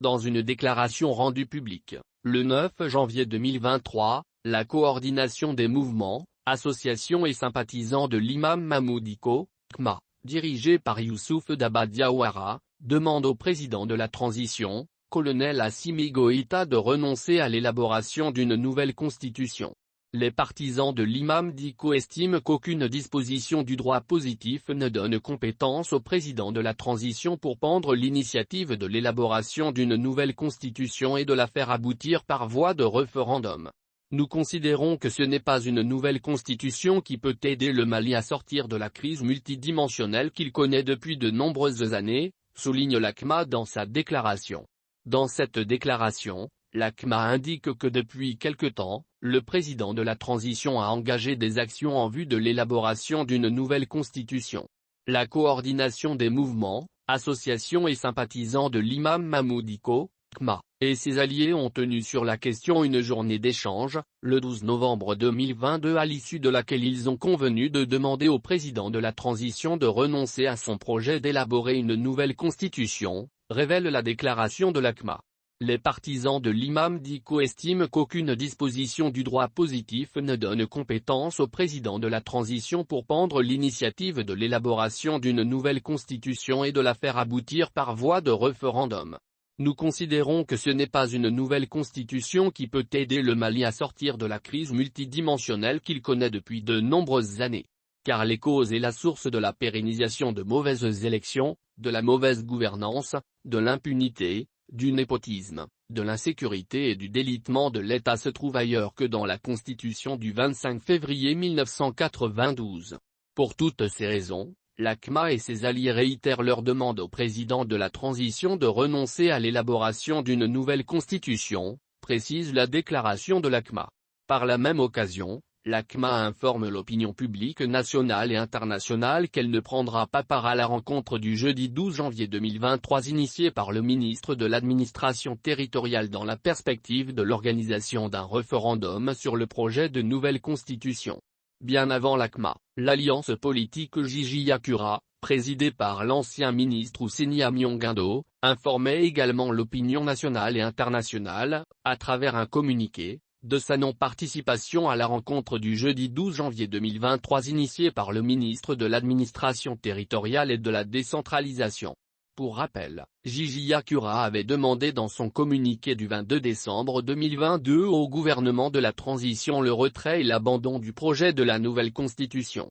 Dans une déclaration rendue publique, le 9 janvier 2023, la coordination des mouvements, associations et sympathisants de l'imam Mahmoud Dicko, CMA, dirigée par Youssouf Daba Diawara, demande au président de la transition, colonel Assimi Goïta, de renoncer à l'élaboration d'une nouvelle constitution. Les partisans de l'imam Dicko estiment qu'aucune disposition du droit positif ne donne compétence au président de la transition pour prendre l'initiative de l'élaboration d'une nouvelle constitution et de la faire aboutir par voie de référendum. Nous considérons que ce n'est pas une nouvelle constitution qui peut aider le Mali à sortir de la crise multidimensionnelle qu'il connaît depuis de nombreuses années, souligne la CMA dans sa déclaration. Dans cette déclaration, la CMA indique que depuis quelque temps, le président de la transition a engagé des actions en vue de l'élaboration d'une nouvelle constitution. La coordination des mouvements, associations et sympathisants de l'imam Mahmoud Dicko, CMA, et ses alliés ont tenu sur la question une journée d'échange, le 12 novembre 2022, à l'issue de laquelle ils ont convenu de demander au président de la transition de renoncer à son projet d'élaborer une nouvelle constitution, révèle la déclaration de la CMA. Les partisans de l'imam Dicko estiment qu'aucune disposition du droit positif ne donne compétence au président de la transition pour prendre l'initiative de l'élaboration d'une nouvelle constitution et de la faire aboutir par voie de référendum. Nous considérons que ce n'est pas une nouvelle constitution qui peut aider le Mali à sortir de la crise multidimensionnelle qu'il connaît depuis de nombreuses années. Car les causes et la source de la pérennisation de mauvaises élections, de la mauvaise gouvernance, de l'impunité, du népotisme, de l'insécurité et du délitement de l'État se trouvent ailleurs que dans la Constitution du 25 février 1992. Pour toutes ces raisons, la CMA et ses alliés réitèrent leur demande au président de la transition de renoncer à l'élaboration d'une nouvelle constitution, précise la déclaration de la CMA. Par la même occasion, la CMA informe l'opinion publique nationale et internationale qu'elle ne prendra pas part à la rencontre du jeudi 12 janvier 2023 initiée par le ministre de l'Administration territoriale dans la perspective de l'organisation d'un référendum sur le projet de nouvelle constitution. Bien avant la CMA, l'alliance politique Jiji-Yakura, présidée par l'ancien ministre Ousseini Amionguindo, informait également l'opinion nationale et internationale, à travers un communiqué, de sa non-participation à la rencontre du jeudi 12 janvier 2023 initiée par le ministre de l'Administration territoriale et de la décentralisation. Pour rappel, Jiji-Yakura avait demandé dans son communiqué du 22 décembre 2022 au gouvernement de la transition le retrait et l'abandon du projet de la nouvelle constitution.